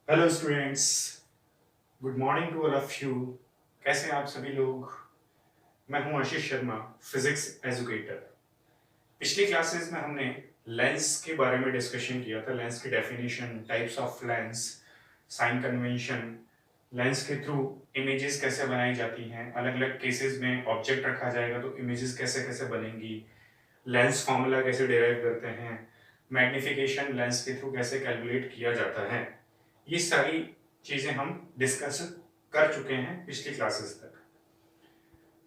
Hello students, good morning to all of you. कैसे हैं आप सभी लोग? मैं हूं आशीष शर्मा, फिजिक्स एजुकेटर। पिछली क्लासेस में हमने लेंस के बारे में डिस्कशन किया था। लेंस की definition, types of lens, sign convention, lens के थ्रू इमेजेस कैसे बनाई जाती हैं, अलग अलग केसेस में ऑब्जेक्ट रखा जाएगा तो इमेजेस कैसे कैसे बनेंगी, लेंस फॉर्मूला कैसे डिराइव करते हैं, मैग्निफिकेशन लेंस के थ्रू कैसे कैलकुलेट किया जाता है। ये सारी चीजें हम डिस्कस कर चुके हैं पिछली क्लासेस तक।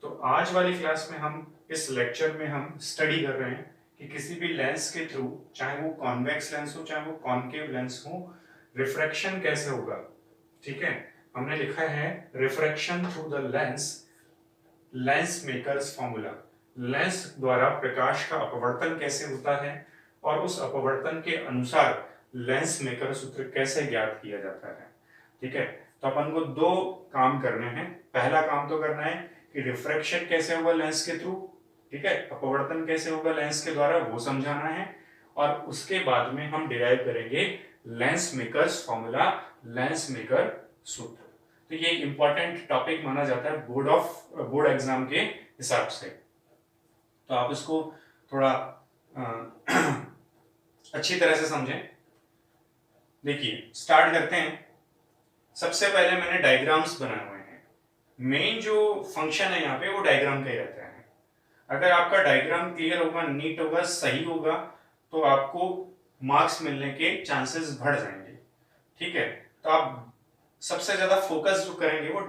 तो आज वाली क्लास में हम इस लेक्चर में हम स्टडी कर रहे हैं कि किसी भी लेंस के थ्रू, चाहे वो कॉन्वेक्स लेंस हो चाहे वो कॉनकेव लेंस हो, रिफ्रैक्शन कैसे होगा। ठीक है, हमने लिखा है refraction through the lens, lens makers formula. Lens द्वारा प्रकाश का अपवर्तन कैसे होता है और उस अपवर्तन के अनुसार लेंस मेकर सूत्र कैसे ज्ञात किया जाता है। ठीक है, तो अपन को दो काम करने हैं। पहला काम तो करना है कि रिफ्रैक्शन कैसे होगा लेंस के थ्रू, ठीक है, अपवर्तन कैसे होगा लेंस के द्वारा वो समझाना है। और उसके बाद में हम डिराइव करेंगे lens makers formula, lens maker सूत्र। तो ये एक इंपॉर्टेंट टॉपिक माना जाता है बोर्ड एग्जाम के हिसाब से। तो आप इसको थोड़ा अच्छी तरह से समझें। देखिए, स्टार्ट करते हैं। सबसे पहले मैंने डायग्राम्स बनाए हुए हैं। मेन जो फंक्शन है यहाँ पे वो डायग्राम का ही रहता है। अगर आपका डायग्राम क्लियर होगा, नीट होगा, सही होगा, तो आपको मार्क्स मिलने के चांसेस बढ़ जाएंगे। ठीक है, तो आप सबसे ज्यादा फोकस जो करेंगे वो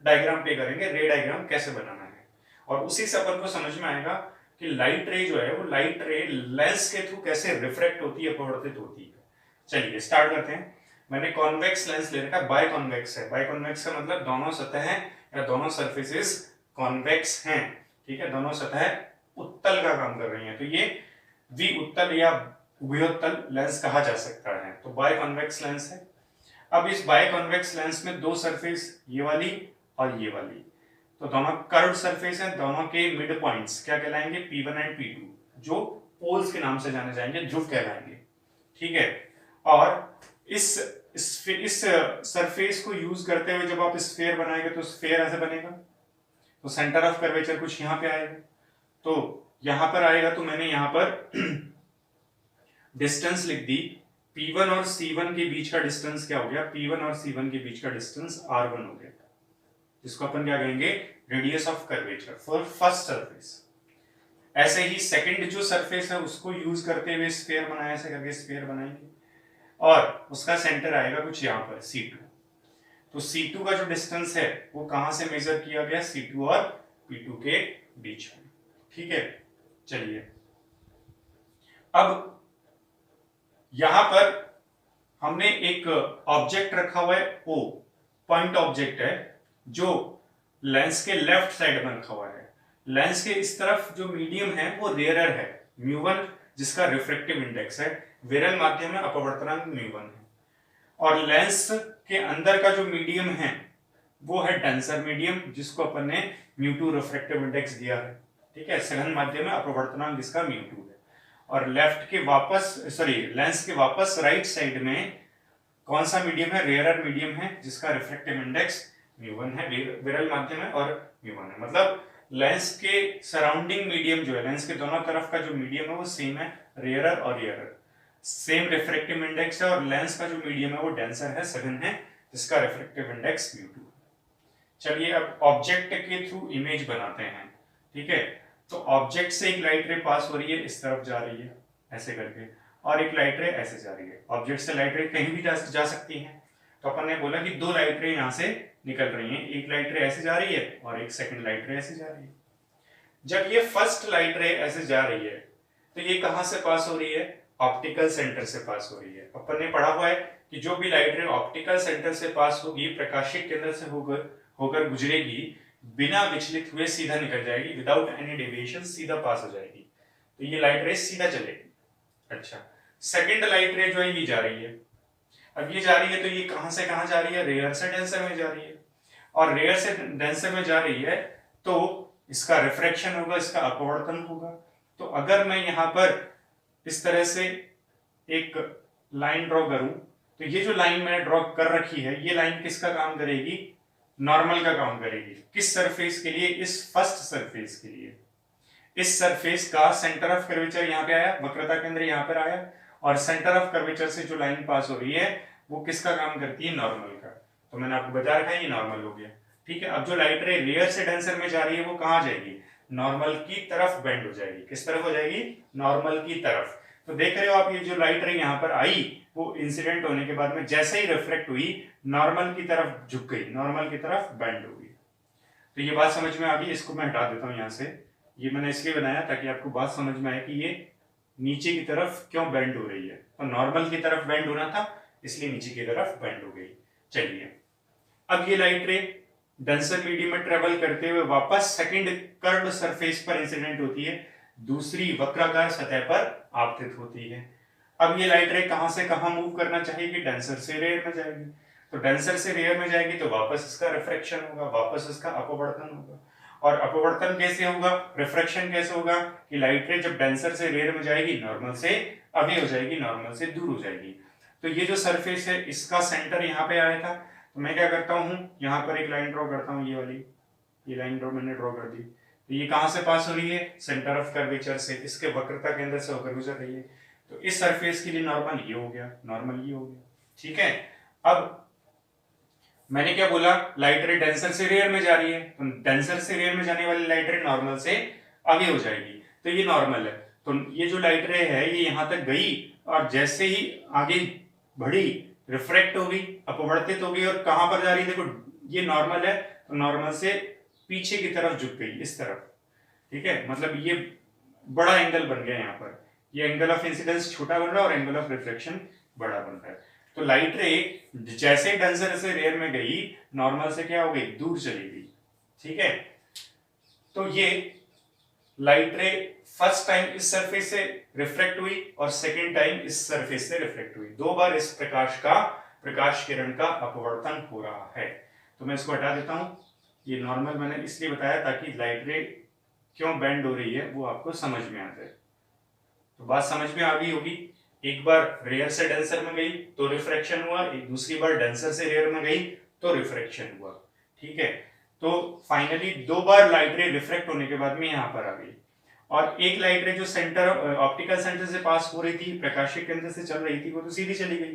डायग्राम पे करेंगे, रे डायग्राम कैसे बनाना है। और उसी से अपन को समझ में आएगा कि लाइट रे जो है वो लाइट रे लेंस के थ्रू कैसे रिफ्रेक्ट होती है, अपवर्तित होती है। चलिए स्टार्ट करते हैं। मैंने कॉन्वेक्स लेंस ले रखा, बाय कॉन्वेक्स है। बाय कॉन्वेक्स का मतलब दोनों सतहें या दोनों सरफेसेस कॉन्वेक्स हैं। ठीक है, दोनों सतह उत्तल का काम कर रही हैं, तो ये वि उत्तल या वियोत्तल लेंस कहा जा सकता है। तो बाय कॉन्वेक्स लेंस है। अब इस बाय कॉन्वेक्स लेंस में दो सरफेस, ये वाली और ये वाली, तो दोनों कर्व सरफेस है। दोनों के मिड पॉइंट्स क्या कहलाएंगे? P1 एंड P2, जो पोल्स के नाम से जाने जाएंगे, ध्रुव कहलाएंगे। ठीक है, और इस सरफेस को यूज करते हुए जब आप स्फेयर बनाएंगे तो स्फेयर ऐसे बनेगा। तो सेंटर ऑफ कर्वेचर कुछ यहां पे आएगा, तो यहां पर आएगा। तो मैंने यहां पर डिस्टेंस लिख दी। P1 और C1 के बीच का डिस्टेंस क्या हो गया? P1 और C1 के बीच का डिस्टेंस R1 हो गया, जिसको अपन क्या कहेंगे? Radius of curvature for first surface. ऐसे ही सेकंड जो सरफेस है उसको यूज करते हुए स्फीयर बनाया, ऐसे करके स्फीयर बनाएंगे और उसका सेंटर आएगा कुछ यहां पर C2। तो C2 का जो डिस्टेंस है वो कहां से मेजर किया गया? C2 और P2 के बीच में। ठीक है, चलिए अब यहां पर हमने एक ऑब्जेक्ट रखा हुआ है, O पॉइंट ऑब्जेक्ट है, जो लेंस के लेफ्ट साइड में रखा हुआ है। लेंस के इस तरफ जो मीडियम है वो रेयरर है, म्यू1, जिसका रिफ्रेक्टिव इंडेक्स है। विरल माध्यम में अपवर्तनांक म्यू1 है। और लेंस के अंदर का जो मीडियम है वो है डेंसर मीडियम, जिसको अपन ने म्यू2 रिफ्रेक्टिव इंडेक्स दिया है। ठीक है, सघन माध्यम में अपवर्तनांक जिसका म्यू2 है। और लेफ्ट के वापस, सॉरी, लेंस के वापस राइट साइड में कौन सा मीडियम है? रेयरर मीडियम है, जिसका रिफ्रेक्टिव इंडेक्स म्यू1 है। विरल माध्यम है और म्यू1 है, मतलब लेंस के सराउंडिंग मीडियम जो है, लेंस के दोनों तरफ का जो मीडियम है वो सेम है, रेयरर और रेयरर, सेम रिफ्रेक्टिव इंडेक्स है। और लेंस का जो मीडियम है वो डेंसर है, सघन है, जिसका रिफ्रेक्टिव इंडेक्स म्यू2। चलिए अब ऑब्जेक्ट के थ्रू इमेज बनाते हैं। ठीक है, तो ऑब्जेक्ट से एक लाइट रे पास हो रही है, इस तरफ जा रही है ऐसे करके, और एक लाइट रे ऐसे जा रही है। ऑब्जेक्ट से लाइट रे कहीं भी जा सकती है। तो अपन ने बोला कि दो लाइट रे यहां से निकल रही हैं, एक लाइट रे ऐसे जा रही है और एक सेकंड लाइट रे ऐसे जा रही है। जब ये फर्स्ट लाइट रे ऐसे जा रही है तो ये कहां से पास हो रही है? ऑप्टिकल सेंटर से पास हो रही है। अपन ने पढ़ा हुआ है कि जो भी लाइट रे ऑप्टिकल सेंटर से पास होगी, प्रकाशिक केंद्र से होकर होकर गुजरेगी, बिना विचलित हुए सीधा निकल जाएगी, विदाउट एनी डेविएशन सीधा पास हो जाएगी। तो ये लाइट रे सीधा चलेगी। अच्छा, सेकंड लाइट रे जो है ये जा रही है। अब ये जा रही है तो ये कहां से कहां जा रही है? रेयर से डेंसर में जा रही है। और रेयर से डेंसर में जा रही है तो इसका रिफ्रैक्शन होगा, इसका अपवर्तन होगा। तो अगर मैं यहां पर इस तरह से एक लाइन ड्रॉ करूं तो ये जो लाइन मैंने ड्रॉ कर रखी है, ये लाइन किसका काम करेगी? नॉर्मल का काम करेगी। किस सरफेस के लिए? इस फर्स्ट सरफेस के लिए। इस सरफेस का सेंटर ऑफ कर्वेचर यहाँ पे आया, वक्रता केंद्र यहाँ पर आया, और सेंटर ऑफ कर्वेचर से जो लाइन पास हो रही है वो किसका काम करती है? नॉर्मल का। तो मैंने आपको बता रखा है ये नॉर्मल हो गया, ठीक है। अब जो लाइट रे रेयर से डेंसर में जा रही है वो कहाँ जाएगी? नॉर्मल की तरफ बेंड हो जाएगी। किस तरफ हो जाएगी? नॉर्मल की तरफ। तो देख रहे हो आप, ये जो लाइट रे यहाँ पर आई वो इंसिडेंट होने के बाद में जैसे ही रिफ्लेक्ट हुई नॉर्मल की तरफ झुक गई, नॉर्मल की तरफ बेंड हो गई। तो ये बात समझ में आ गई। इसको मैं हटा देता हूँ यहाँ से। ये मैंने इसलिए बनाया ताकि आपको बात समझ में आए कि ये नीचे की तरफ क्यों बेंड हो रही है। तो नॉर्मल की तरफ बेंड होना था, इसलिए नीचे की तरफ बेंड हो गई। चलिए, अब ये लाइट रे डेंसर मीडियम में ट्रेवल करते हुए वापस सेकंड कर्व्ड सरफेस पर इंसिडेंट होती है, दूसरी वक्राकार सतह पर आपतित होती है। अब ये लाइट रे कहां से कहां मूव करना चाहेगी? डेंसर से रेयर में जाएगी। तो डेंसर से रेयर में जाएगी तो वापस इसका रिफ्रैक्शन होगा, वापस इसका अपवर्तन होगा। और अपवर्तन कैसे होगा? रिफ्रैक्शन कैसे होगा? कि लाइट रे जब डेंसर से रेयर में जाएगी नॉर्मल से अवे हो जाएगी, नॉर्मल से दूर हो जाएगी। तो ये जो सरफेस है इसका सेंटर यहाँ पे आया था, तो मैं क्या करता हूँ, यहाँ पर एक लाइन ड्रॉ करता हूँ, ये वाली, ये लाइन ड्रॉ मैंने ड्रॉ कर दी। तो ये कहां से पास हो रही है? सेंटर ऑफ कर्वेचर से, इसके वक्रता केंद्र से होकर गुजर रही है। तो इस सरफेस के लिए नॉर्मल ये हो गया, नॉर्मल ये हो गया, ठीक है। अब मैंने क्या बोला? लाइट रे डेंसर से रेयर में जा रही है, तो डेंसर से रेयर में जाने वाली लाइट रे नॉर्मल से अवे हो जाएगी, तो ये नॉर्मल है। तो ये जो लाइट रे है ये यहां तक गई और जैसे ही आगे बढ़ी रिफ्रैक्ट हो गई, अपवर्तित हो गई, और कहां पर जा रही है? देखो ये नॉर्मल है, तो नॉर्मल से पीछे की तरफ झुक गई, इस तरफ, ठीक है। मतलब ये बड़ा एंगल बन गया यहाँ पर, ये एंगल ऑफ इंसिडेंस छोटा बन रहा है और एंगल ऑफ रिफ्लेक्शन बड़ा बन रहा है। तो लाइट रे जैसे डेंसर से रेयर में गई नॉर्मल से क्या हो गई? दूर चली गई, ठीक है। तो ये लाइट रे फर्स्ट टाइम इस सरफेस से रिफ्लेक्ट हुई और सेकेंड टाइम इस सरफेस से रिफ्लेक्ट हुई। दो बार इस प्रकाश किरण का अपवर्तन हो रहा है। तो मैं इसको हटा देता हूं। ये नॉर्मल मैंने इसलिए बताया ताकि लाइट रे क्यों बेंड हो रही है वो आपको समझ में आ जाए। तो बात समझ में आ गई होगी। एक बार रेयर से डेंसर में गई तो रिफ्रैक्शन हुआ, एक दूसरी बार डेंसर से रेयर में गई तो रिफ्रैक्शन हुआ, ठीक है। तो फाइनली दो बार लाइट रे रिफ्रैक्ट होने के बाद में यहाँ पर आ गई, और एक लाइट रे जो सेंटर ऑप्टिकल सेंटर से पास हो रही थी, प्रकाशिक केंद्र से चल रही थी, वो तो सीधी चली गई।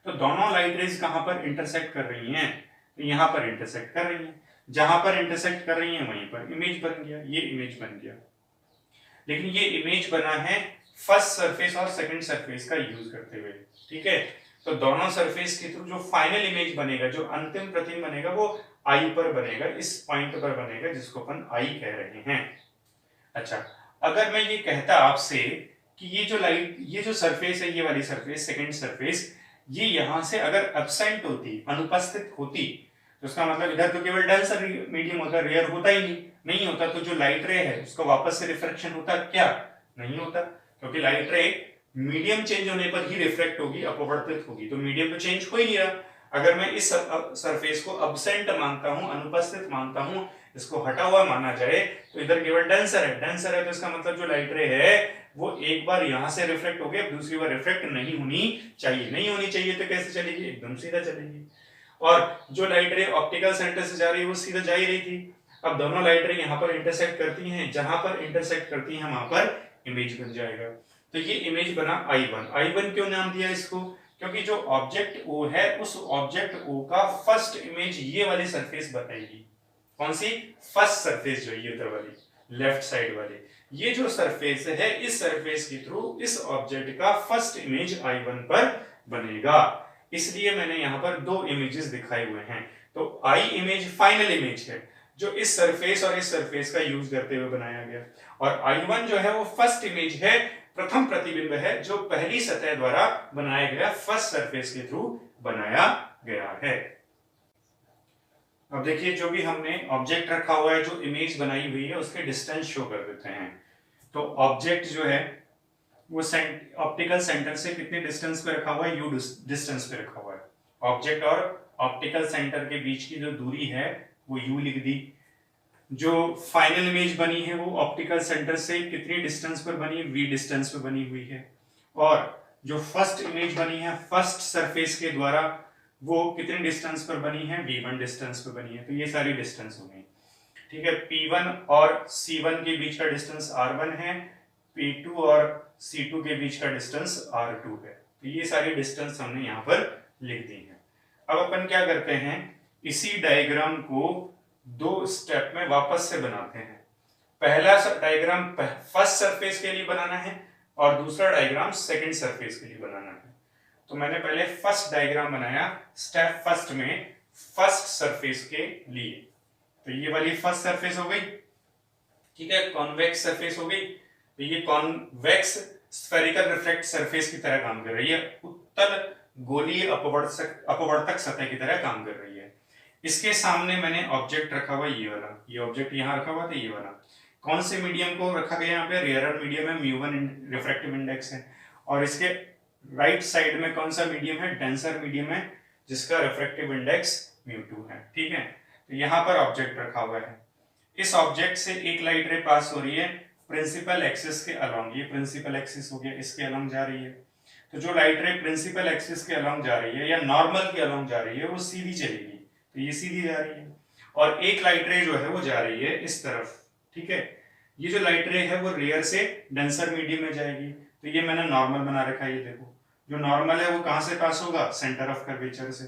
तो दोनों लाइट रेज कहां पर इंटरसेक्ट कर रही हैं? तो यहाँ पर इंटरसेक्ट कर रही हैं। जहां पर इंटरसेक्ट कर रही हैं वहीं पर इमेज बन गया, ये इमेज बन गया। लेकिन ये इमेज बना है फर्स्ट सरफेस और सेकंड सरफेस का यूज करते हुए, ठीक है। तो दोनों सरफेस के थ्रू जो फाइनल इमेज बनेगा, जो अंतिम प्रतिबिंब बनेगा, वो आई पर बनेगा, इस पॉइंट पर बनेगा जिसको अपन आई कह रहे हैं। अच्छा, अगर मैं ये कहता आपसे कि ये जो लाइट, ये जो सरफेस है, ये वाली सरफेस, सेकंड सरफेस, ये यहां से अगर एब्सेंट होती, अनुपस्थित होती, तो उसका मतलब इधर तो केवल डेंसर मीडियम होता, रेयर होता ही नहीं होता। तो जो लाइट रे है उसका वापस से रिफ्रैक्शन होता क्या? नहीं होता, क्योंकि लाइट रे मीडियम चेंज होने पर ही रिफ्लेक्ट होगी, अपवर्तित होगी। तो मीडियम तो चेंज हो ही नहीं रहा। अगर मैं इस सरफेस को एब्सेंट मानता हूं, अनुपस्थित मानता हूं, इसको हटा हुआ माना जाए, तो इधर केवल डेंसर है। डेंसर है तो इसका मतलब जो लाइट रे है वो एक बार यहां से रिफ्लेक्ट हो गया, दूसरी बार रिफ्लेक्ट नहीं होनी चाहिए। नहीं होनी चाहिए तो कैसे चलेगी? एकदम सीधा चलेगी। और जो लाइट रे ऑप्टिकल सेंटर से जा रही है वो सीधा जा ही रही थी। अब दोनों लाइट रे यहाँ पर इंटरसेक्ट करती हैं, जहां पर इंटरसेक्ट करती हैं वहां पर इमेज बन जाएगा। तो ये इमेज बना I1। I1 क्यों नाम दिया इसको? क्योंकि जो ऑब्जेक्ट O है उस ऑब्जेक्ट O का फर्स्ट इमेज ये वाली सरफेस बताएगी। कौन सी? फर्स्ट सरफेस, जो ये उधर वाली लेफ्ट साइड वाली, ये जो सरफेस है, इस सरफेस के थ्रू इस ऑब्जेक्ट का फर्स्ट इमेज I1 पर बनेगा। इसलिए मैंने यहाँ पर दो इमेजेस दिखाए हुए हैं। तो I इमेज फाइनल इमेज है जो इस सरफेस और इस सरफेस का यूज करते हुए बनाया गया, और I1 जो है वो फर्स्ट इमेज है, प्रथम प्रतिबिंब है जो पहली सतह द्वारा बनाया गया फर्स्ट सरफेस के थ्रू बनाया गया है। अब देखिए, जो भी हमने ऑब्जेक्ट रखा हुआ है, जो इमेज बनाई हुई है, उसके डिस्टेंस शो कर देते हैं। तो ऑब्जेक्ट जो है वो ऑप्टिकल सेंटर से कितने डिस्टेंस पे रखा हुआ है? u डिस्टेंस पे रखा हुआ है। ऑब्जेक्ट और ऑप्टिकल सेंटर के बीच की जो दूरी है वो u लिख दी। जो फाइनल इमेज बनी है वो ऑप्टिकल सेंटर से कितनी डिस्टेंस पर बनी? v डिस्टेंस पर बनी हुई है। और जो फर्स्ट इमेज बनी है फर्स्ट सरफेस के द्वारा वो कितने डिस्टेंस पर बनी है, v1 डिस्टेंस पर बनी है। तो ये सारी डिस्टेंस हो गई, ठीक है। P1 और C1 के बीच का डिस्टेंस R1 है, P2 और C2 के बीच का डिस्टेंस R2 है। तो ये सारी डिस्टेंस हमने यहाँ पर लिख दी है। अब अपन क्या करते हैं, इसी डायग्राम को दो स्टेप में वापस से बनाते हैं। पहला डायग्राम फर्स्ट सरफेस के लिए बनाना है और दूसरा डायग्राम सेकंड सरफेस के लिए बनाना है। तो मैंने पहले फर्स्ट डायग्राम बनाया स्टेप फर्स्ट में फर्स्ट सरफेस के लिए। तो ये वाली फर्स्ट सरफेस हो गई, ठीक है, कॉन्वेक्स सरफेस हो गई। तो ये कॉन्वेक्स स्फेरिकल रिफ्लेक्ट सरफेस की तरह काम कर रही है, उत्तल गोलीय अपवर्तक सतह की तरह काम कर रही है। इसके सामने मैंने ऑब्जेक्ट रखा हुआ ये वाला, ये ऑब्जेक्ट यहाँ रखा हुआ था, ये वाला कौन से मीडियम को रखा गया यहाँ पे, रेयरर मीडियम है, μ1 रिफ्रैक्टिव इंडेक्स है। और इसके राइट साइड में कौन सा मीडियम है, डेंसर मीडियम है, जिसका रिफ्रैक्टिव इंडेक्स μ2 है, ठीक है। तो यहाँ पर ऑब्जेक्ट रखा हुआ है, इस ऑब्जेक्ट से एक लाइट रे पास हो रही है प्रिंसिपल एक्सिस के अलोंग, ये प्रिंसिपल एक्सिस हो गया, इसके अलोंग जा रही है। तो जो लाइट रे प्रिंसिपल एक्सिस के अलोंग जा रही है या नॉर्मल के अलोंग जा रही है वो सीधी चलेगी, तो ये सीधी जा रही है। और एक लाइट रे जो है वो जा रही है इस तरफ, ठीक है। ये जो लाइट रे है वो रेयर से डेंसर मीडियम में जाएगी। तो ये मैंने नॉर्मल बना रखा है, ये देखो जो नॉर्मल है वो कहां से पास होगा, सेंटर ऑफ कर्वेचर से,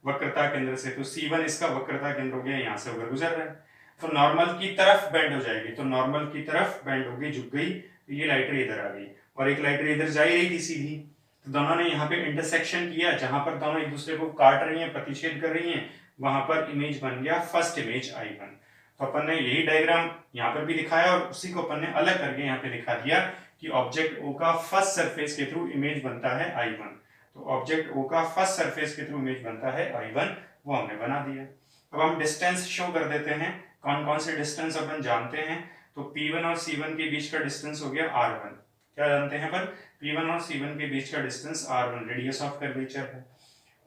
वक्रता केंद्र से। तो C1 इसका वक्रता केंद्र हो गया, यहाँ से होकर गुजर रहा है, तो नॉर्मल की तरफ बेंड हो जाएगी। तो नॉर्मल की तरफ बेंड हो गई, झुक गई, तो ये लाइट रे इधर आ गई और एक लाइट रे इधर जा ही रही थी सीधी। तो दोनों ने यहाँ पे इंटरसेक्शन किया, जहां पर दोनों एक दूसरे को काट रही हैं, प्रतिच्छेद कर रही हैं, वहां पर इमेज बन गया फर्स्ट इमेज I1। तो अपन ने यही डायग्राम यहाँ पर भी दिखाया और उसी को अपन ने अलग करके यहाँ पे दिखा दिया कि ऑब्जेक्ट O का फर्स्ट सरफेस के थ्रू इमेज बनता है I1। तो ऑब्जेक्ट O का फर्स्ट सरफेस के थ्रू इमेज बनता है I1, वो हमने बना दिया। अब हम डिस्टेंस शो कर देते हैं, कौन कौन से डिस्टेंस अपन जानते हैं। तो P1 और C1 के बीच का डिस्टेंस हो गया R1। क्या जानते हैं अपन, P1 और C1 के बीच का distance R1 radius of curvature है।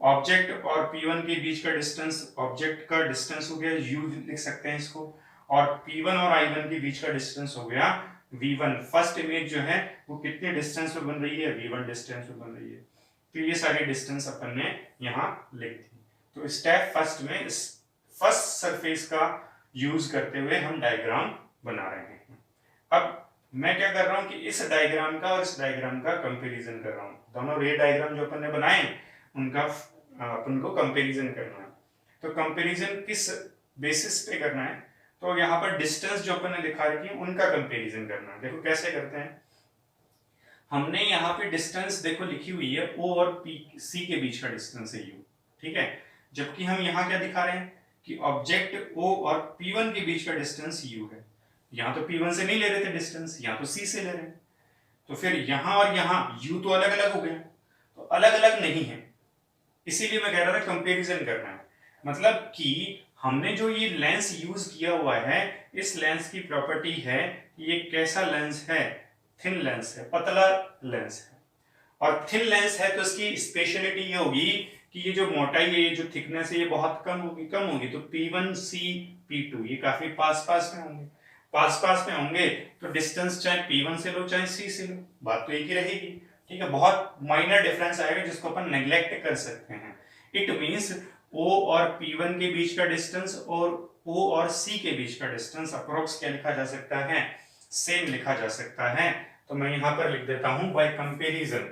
ऑब्जेक्ट और P1 के बीच का डिस्टेंस, ऑब्जेक्ट का डिस्टेंस हो गया U, लिख सकते हैं इसको। और P1 और I1 के बीच का डिस्टेंस हो गया V1। फर्स्ट इमेज जो है वो कितने डिस्टेंस पे बन रही है, V1 डिस्टेंस पे बन रही है। तो ये सारी डिस्टेंस अपन ने यहाँ लिख दी। तो स्टेप फर्स्ट में फर्स्ट सरफेस का यूज करते हुए हम डायग्राम बना रहे हैं। अब मैं क्या कर रहा हूँ कि इस डायग्राम का और इस डायग्राम का कंपैरिजन कर रहा हूँ। दोनों रे डायग्राम जो अपन ने बनाए उनका अपन को कंपैरिजन करना है। तो कंपैरिजन किस बेसिस पे करना है, तो यहाँ पर डिस्टेंस जो अपन ने दिखा रखी है उनका कंपैरिजन करना है। देखो कैसे करते हैं, हमने यहाँ पे डिस्टेंस देखो लिखी हुई है O और C के बीच का डिस्टेंस है U, ठीक है। जबकि हम यहाँ क्या दिखा रहे हैं कि ऑब्जेक्ट O और P1 के बीच का डिस्टेंस U है। यहाँ तो P1 से नहीं ले रहे थे डिस्टेंस, यहाँ तो C से ले रहे हैं। तो फिर यहाँ और यहाँ U तो अलग अलग हो गए, तो अलग अलग नहीं है, इसीलिए मैं कह रहा था कंपैरिजन करना है। मतलब कि हमने जो ये लेंस यूज किया हुआ है, इस लेंस की प्रॉपर्टी है कि ये कैसा लेंस है, थिन लेंस है, पतला लेंस है। और थिन लेंस है तो इसकी स्पेशलिटी ये होगी कि ये जो मोटाई है, ये जो थिकनेस है, ये बहुत कम होगी। तो P1 C P2 ये काफी पास में होंगे, पास में होंगे। तो डिस्टेंस चाहे P1 से लो चाहे C से लो, बात तो एक ही रहेगी, ठीक है। बहुत माइनर डिफरेंस आएगा जिसको अपन नेग्लेक्ट कर सकते हैं। इट मींस O और P1 के बीच का डिस्टेंस और O और C के बीच का डिस्टेंस अप्रोक्स क्या लिखा जा सकता है, सेम लिखा जा सकता है। तो मैं यहां पर लिख देता हूं बाय कंपैरिजन,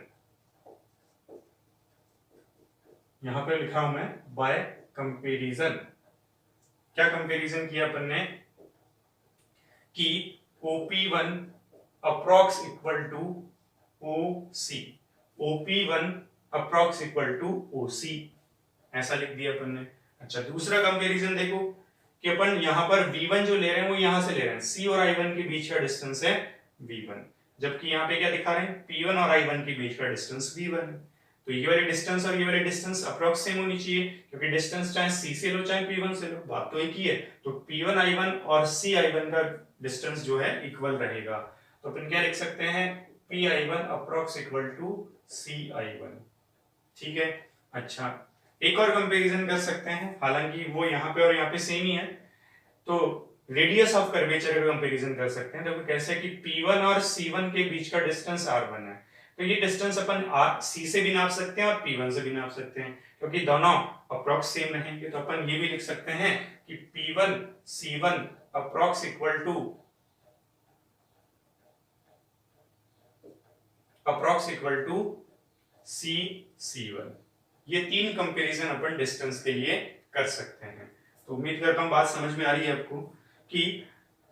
यहां पर लिखा हूं मैं बाय कंपैरिजन। क्या कंपैरिजन किया अपन ने कि OP1 approx equal to OC, OP1 approx equal to OC, ऐसा लिख दिया अपन ने। अच्छा, दूसरा कंपैरिजन देखो कि अपन यहाँ पर V1 जो ले रहे हैं वो यहां से ले रहे हैं, C और I1 के बीच का डिस्टेंस है V1, जबकि यहाँ पे क्या दिखा रहे हैं, P1 और I1 के बीच का डिस्टेंस V1 है। तो ये वाले डिस्टेंस और ये वाले डिस्टेंस अप्रोक्स सेम होनी चाहिए, क्योंकि डिस्टेंस चाहे C से लो चाहे P1 से लो, बात तो एक ही है। तो P1 I1 और C I1 का डिस्टेंस जो है इक्वल रहेगा। तो अपन क्या लिख सकते हैं, P I1 approx equal to C I1, ठीक है। अच्छा, एक और कंपैरिजन कर सकते हैं, हालांकि वो यहाँ पे और यहाँ पे सेम ही है। तो रेडियस ऑफ कर्वेचर का कंपैरिजन कर सकते हैं। देखो कैसे कि P1 और C1 के बीच का डिस्टेंस R1 है, तो ये डिस्टेंस अपन सी से भी नाप सकते हैं और P1 से भी नाप सकते हैं, क्योंकि दोनों अप्रॉक्स सेम रहेंगे। तो अपन ये भी लिख सकते हैं कि P1 C1 approx equal to C C1। ये तीन कंपैरिजन अपन डिस्टेंस के लिए कर सकते हैं। तो उम्मीद करता हूं बात समझ में आ रही है आपको कि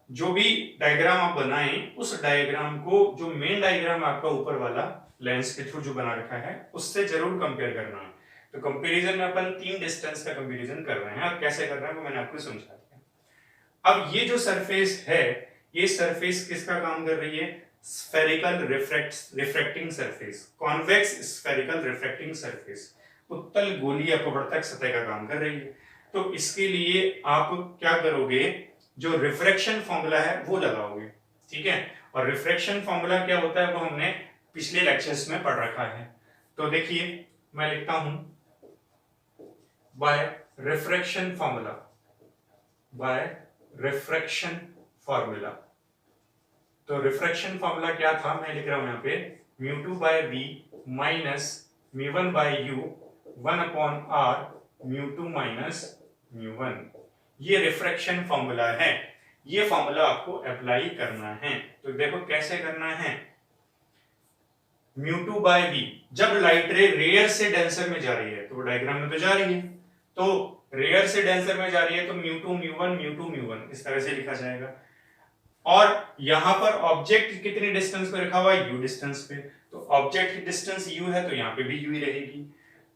जो भी डायग्राम आप बनाएं उस डायग्राम को, जो मेन डायग्राम आपका ऊपर वाला लेंस के थ्रू जो बना रखा है उससे जरूर कंपेयर करना है। तो कंपैरिजन में अपन तीन डिस्टेंस का कंपैरिजन कर रहे हैं, और कैसे कर रहे हैं वो मैंने आपको समझा दिया। अब ये जो सरफेस है, ये सरफेस किसका काम कर रही है? Spherical refracting surface, convex spherical refracting surface, उत्तल गोलीय अपवर्तक सतह का काम कर रही है। तो इसके लिए आप क्या करोगे, जो रिफ्रैक्शन फॉर्मूला है वो लगाओगे, ठीक है। और रिफ्रैक्शन फॉर्मूला क्या होता है वो हमने पिछले लेक्चर्स में पढ़ रखा है। तो देखिए मैं लिखता हूं बाय रिफ्रैक्शन फॉर्मूला, तो रिफ्रैक्शन फॉर्मूला क्या था, मैं लिख रहा हूं यहां पे μ2 by v minus μ1 by u 1 upon r μ2 minus μ1। ये रिफ्रैक्शन फॉर्मूला है, ये फॉर्मूला आपको अप्लाई करना है। तो देखो कैसे करना है, μ2 बाय v, जब लाइट रे रेयर से डेंसर में जा रही है, तो वो डायग्राम में तो जा रही है, तो रेयर से डेंसर में जा रही है तो μ2 μ1 इस तरह से लिखा जाएगा। और यहां पर ऑब्जेक्ट कितने डिस्टेंस पे रखा हुआ है? u डिस्टेंस पे, तो ऑब्जेक्ट की डिस्टेंस u है तो यहाँ पे भी u ही रहेगी।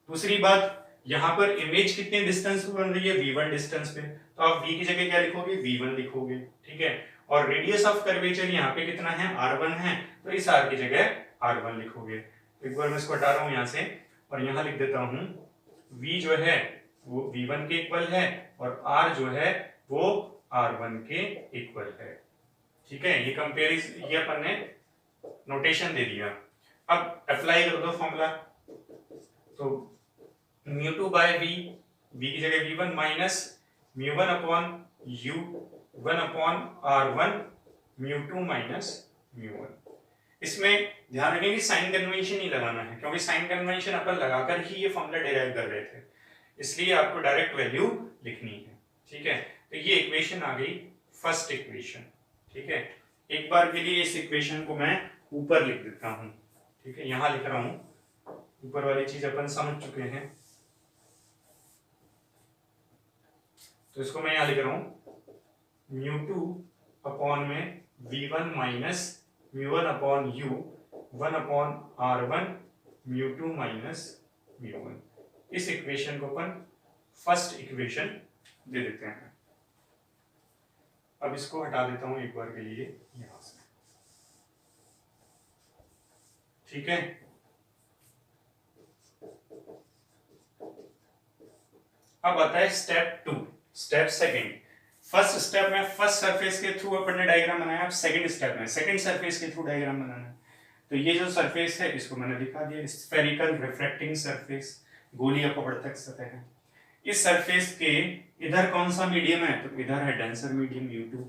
दूसरी बात, यहां पर इमेज कितने डिस्टेंस पे बन रही है? v1 डिस्टेंस पे, तो आप v की जगह क्या लिखोगे? v1 लिखोगे, ठीक है। और रेडियस ऑफ कर्वेचर यहाँ पे कितना है? r1 है, तो इस r की जगह r1 लिखोगे। एक बार मैं इसको हटा रहा हूं यहां से और यहां लिख देता हूं v जो है वो v1 के इक्वल है और r जो है वो r1 के इक्वल है, ठीक है। ये कंपेरिजन, ये अपन ने नोटेशन दे दिया। अब अप्लाई कर दो फॉर्मूला, तो μ2 बाय v, v की जगह v1 minus μ1 upon u 1 upon r1 μ2 minus μ1। इसमें ध्यान रखें कि साइन कन्वेंशन ही लगाना है, क्योंकि साइन कन्वेंशन अपन लगाकर ही ये फॉर्मूला डिराइव कर रहे थे, इसलिए आपको डायरेक्ट वैल्यू लिखनी है, ठीक है। तो ये इक्वेशन आ गई, फर्स्ट इक्वेशन, ठीक है। एक बार के लिए इस इक्वेशन को मैं ऊपर लिख देता हूं, ठीक है, यहां लिख रहा हूं, ऊपर वाली चीज अपन समझ चुके हैं, तो इसको मैं यहां लिख रहा हूं μ2 अपॉन में v1 minus μ1 upon u 1 upon r1 μ2 minus μ1। इस इक्वेशन को अपन फर्स्ट इक्वेशन दे देते हैं। अब इसको हटा देता हूं एक बार के लिए यहां से, ठीक है। अब आता है step 2, step second. First step में फर्स्ट सरफेस के थ्रू अपन ने डायग्राम बनाया, अब सेकंड स्टेप में सेकंड सरफेस के थ्रू डायग्राम बनाना है। तो ये जो सरफेस है इसको मैंने दिखा दिया, स्फेरिकल रिफ्रैक्टिंग सरफेस, गोलीय अपवर्तक सतह है। इस सरफेस के इधर कौन सा मीडियम है? तो इधर है डेंसर मीडियम μ2,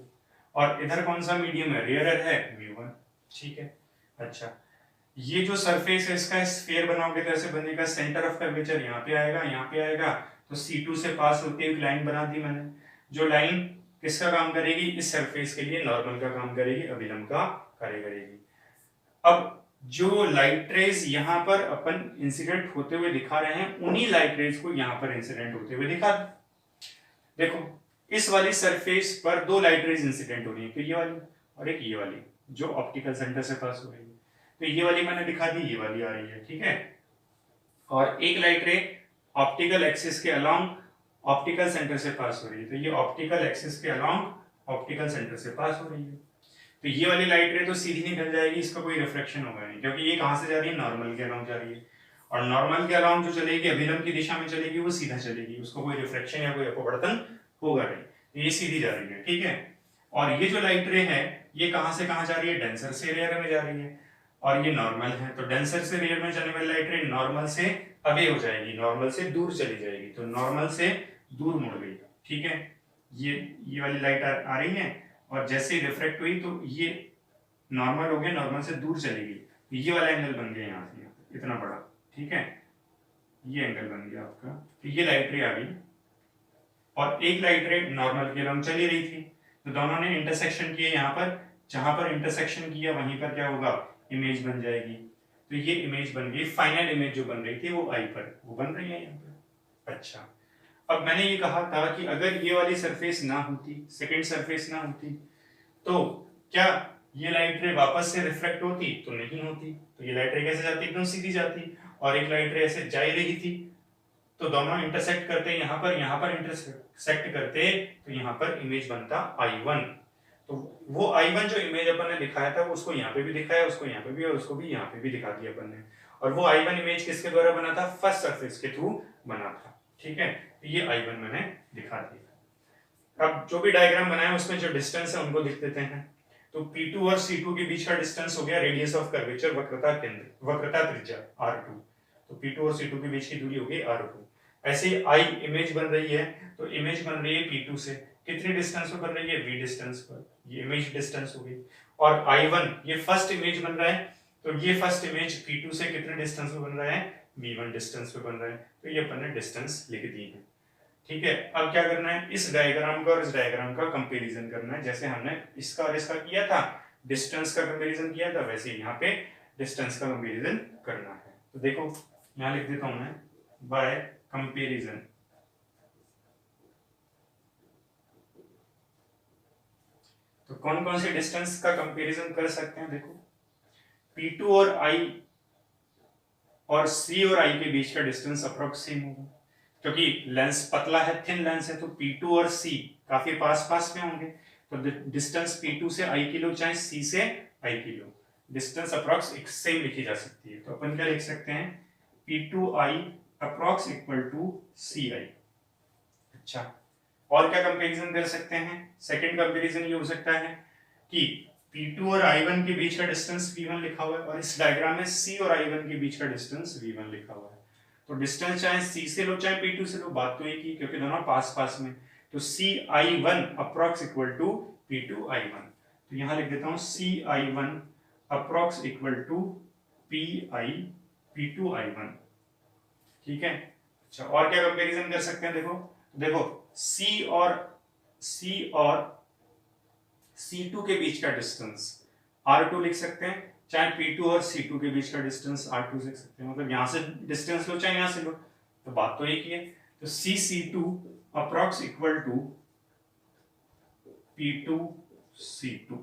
और इधर कौन सा मीडियम है? रेयरर है μ1, ठीक है। अच्छा, ये जो सरफेस है इसका स्फीयर बनाओगे तो ऐसे बनेगा, सेंटर ऑफ कर्वेचर यहाँ पे आएगा, यहाँ पे आएगा, तो C2 से पास होती है एक लाइन बना दी मैंने, जो लाइन किसका काम करेगी? इस सरफेस के लिए नॉर्मल का काम करेगी, अभिलंब का कार्य करेगी। अब जो लाइट रेज यहाँ पर अपन इंसिडेंट होते हुए दिखा रहे हैं, उन्हीं लाइट रेज को यहाँ पर इंसिडेंट होते हुए दिखा। देखो इस वाली सरफेस पर दो लाइट रेज इंसिडेंट हो रही है, तो ये वाली और एक ये वाली, जो ऑप्टिकल सेंटर से पास हो रही है। तो ये वाली मैंने दिखा दी, ये वाली आ रही है, ठीक है। और एक लाइट रे ऑप्टिकल एक्सिस के अलोंग ऑप्टिकल सेंटर से पास हो रही है, तो ये ऑप्टिकल एक्सिस के अलोंग ऑप्टिकल सेंटर से पास हो रही है। तो ये वाली लाइट रे तो सीधी निकल जाएगी, इसका कोई रिफ्लेक्शन होगा नहीं, क्योंकि ये कहां से जा रही है? नॉर्मल के अलोंग जा रही है, और नॉर्मल के अलोंग जो चलेगी अभिलंब की दिशा में चलेगी, वो सीधा चलेगी, उसको कोई रिफ्लेक्शन या कोई अपवर्तन होगा नहीं, तो ये सीधी जा रही है, ठीक है। और ये जो लाइट रे है ये कहां से कहां जा रही है? डेंसर से रेयर में जा रही है, और ये नॉर्मल है, तो डेंसर से रेयर में जाने वाली लाइट रे नॉर्मल से अवे हो जाएगी, नॉर्मल से दूर चली जाएगी, तो नॉर्मल से दूर मुड़ गई, ठीक है। ये वाली लाइट आ रही है, और जैसे ही रिफ्रेक्ट हुई तो ये नॉर्मल हो गया, नॉर्मल से दूर चली गई, तो ये वाला एंगल बन गया यहाँ से यहाँ तक, इतना बड़ा, ठीक है, ये एंगल बन गया आपका। तो ये लाइट रे आ गई और एक लाइट रे नॉर्मल के लंब चली रही थी, तो दोनों ने इंटरसेक्शन किए यहाँ पर, जहां पर इंटरसेक्शन किया वहीं पर क्या होगा, इमेज बन जाएगी। तो ये इमेज बन गई, फाइनल इमेज जो बन रही थी वो आई पर, वो बन रही है यहाँ पर। अच्छा, अब मैंने ये कहा था कि अगर ये वाली सरफेस ना होती, सेकंड सरफेस ना होती, तो क्या ये लाइट रे वापस से रिफ्लेक्ट होती? तो नहीं होती। तो ये लाइट रे कैसे जाती? एकदम सीधी जाती, और एक लाइट रे ऐसे जा ही रही थी, तो दोनों इंटरसेक्ट करते, यहाँ पर इंटरसेक्ट करते, तो यहाँ पर इमेज बनता I1। तो वो I1 जो इमेज अपन ने दिखाया था, वो उसको यहाँ पे भी दिखाया, उसको यहाँ पे भी, और उसको भी यहाँ पे भी दिखा दिया अपन ने। और वो I1 इमेज किसके द्वारा बना था? फर्स्ट सरफेस के थ्रू बना था, ठीक है। तो ये I1 मैंने दिखा दिया। अब जो भी डायग्राम बनाया उसमें जो डिस्टेंस है उनको लिख देते हैं। तो P2 और C2 के बीच का डिस्टेंस हो गया रेडियस ऑफ कर्वेचर, वक्रता केंद्र, वक्रता त्रिज्या R2। तो P2 और C2 के बीच की दूरी होगी R2। ऐसे I इमेज बन रही है, तो इमेज बन रही है P2 से, कितनी डिस्टेंस पर बन रही है? V डिस्टेंस पर, ये इमेज डिस्टेंस हो गई। और I1 ये फर्स्ट इमेज बन रहा है, तो ये फर्स्ट इमेज P2 से कितने डिस्टेंस पे बन रहा है? V1 डिस्टेंस पे बन रहा है। तो ये अपन ने डिस्टेंस लिख दी है, ठीक है। अब क्या करना है? इस डायग्राम का और इस डायग्राम का कंपैरिजन करना है। जैसे हमने इसका और इसका किया था, डिस्टेंस का कंपैरिजन किया था, वैसे यहाँ पे डिस्टेंस का कंपैरिजन करना है। तो देखो यहाँ लिख देता हूं मैं, बाय कंपैरिजन। तो कौन कौन से डिस्टेंस का कंपैरिजन कर सकते हैं? देखो P2 और I और C और I के बीच का डिस्टेंस अप्रोक्स सेम होगा, क्योंकि लेंस पतला है, थिन लेंस है, तो P2 और C काफी पास पास में होंगे। तो डिस्टेंस P2 से I की लो, चाहे C से I की लो, डिस्टेंस अप्रोक्स एक सेम लिखी जा सकती है। तो अपन क्या लिख सकते हैं? P2I approx equal to CI। अच्छा, और क्या कंपैरिजन कर सकते हैं? सेकंड कंपैरिजन ये हो सकता है कि P2 और I1 के बीच का डिस्टेंस V1 लिखा हुआ है, और इस डायग्राम में C और I1 के बीच का डिस्टेंस V1 लिखा हुआ है। तो डिस्टेंस चाहे C से लो चाहे P2 से लो, बात तो एक ही, क्योंकि दोनों पास पास में। तो CI1 approx equal to P2I1। तो यहां लिख देता हूं CI1 approx equal to P2I1, ठीक है। अच्छा, और क्या कंपैरिजन कर सकते हैं? देखो C और C2 के बीच का डिस्टेंस R2 लिख सकते हैं, चाहे P2 और C2 के बीच का डिस्टेंस R2 लिख सकते हैं। मतलब यहां से डिस्टेंस लो चाहे यहां से लो, तो बात तो एक ही है। तो CC2 approx equal to P2C2।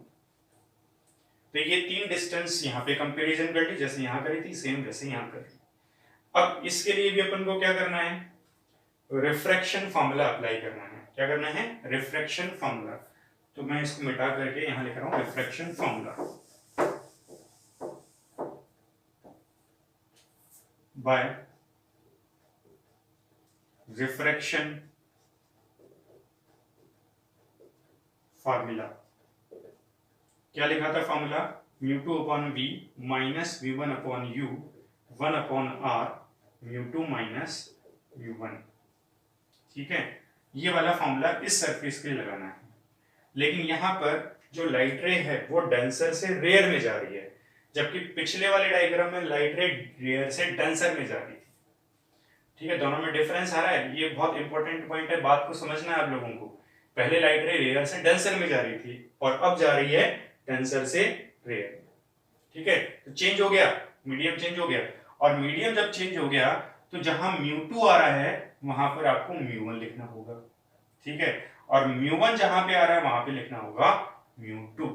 तो ये तीन डिस्टेंस यहाँ पे कंपैरिजन कर ली, जैसे यहां करी थी सेम वैसे यहां कर ली। अब इसके लिए भी अपन को क्या करना है? रिफ्रैक्शन फॉर्मूला अप्लाई करना है। क्या करना है? Refraction formula. तो मैं इसको मिटा करके यहां लिख रहा हूं refraction formula. By refraction formula क्या लिखा था formula? μ2 upon v minus v1 upon u 1 upon r μ2 minus u1, ठीक है। ये वाला फॉर्मूला इस सरफेस के लिए लगाना है। लेकिन यहाँ पर जो लाइट रे है वो डेंसर से रेयर में जा रही है, जबकि पिछले वाले डायग्राम में लाइट रे रेयर से डेंसर में जा रही थी, ठीक है। दोनों में डिफरेंस आ रहा है, ये बहुत इंपॉर्टेंट पॉइंट है, बात को समझना है आप लोगों को। पहले लाइट रे रेयर से डेंसर में जा रही थी और अब जा रही है डेंसर से रेयर, ठीक है। तो चेंज हो गया, मीडियम चेंज हो गया, और मीडियम जब चेंज हो गया तो जहां μ2 आ रहा है वहां पर आपको μ1 लिखना होगा, ठीक है। और μ1 जहां पे आ रहा है वहां पे लिखना होगा μ2,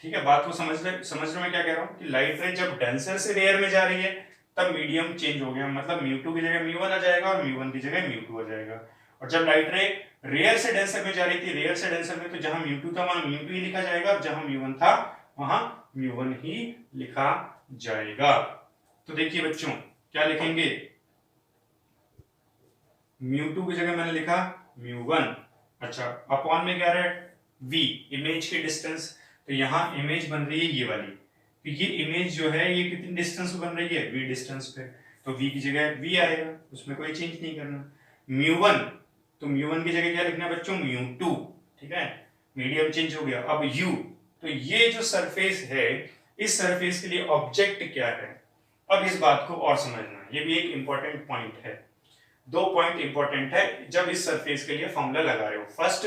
ठीक है। बात को समझने में क्या कह रहा हूं कि लाइट रे जब डेंसर से रेयर में जा रही है तब मीडियम चेंज हो गया, मतलब μ2 की जगह μ1 आ जाएगा और μ1 की जगह μ2 आ जाएगा। और जब लाइट रे रेयर से डेंसर में जा रही थी, रेयर से डेंसर में, तो जहां μ2 था वहां μ2 ही लिखा जाएगा, और जहां μ1 था वहां μ1 ही लिखा जाएगा। तो देखिए बच्चों क्या लिखेंगे? μ2 की जगह मैंने लिखा μ1। अच्छा, अपॉन में क्या रहा? v, इमेज की डिस्टेंस। तो यहां इमेज बन रही है ये वाली, तो ये इमेज जो है ये कितनी डिस्टेंस पे बन रही है? v डिस्टेंस पे, तो v की जगह v आएगा, उसमें कोई चेंज नहीं करना। μ1, तो μ1 की जगह क्या लिखना है बच्चों? μ2, ठीक है। मीडियम चेंज हो गया। अब u, तो ये जो सरफेस है इस सरफेस के लिए ऑब्जेक्ट क्या है। अब इस बात को और समझना, ये भी एक इंपॉर्टेंट पॉइंट है। दो पॉइंट इंपॉर्टेंट है जब इस सरफेस के लिए फॉर्मूला लगा रहे हो। फर्स्ट,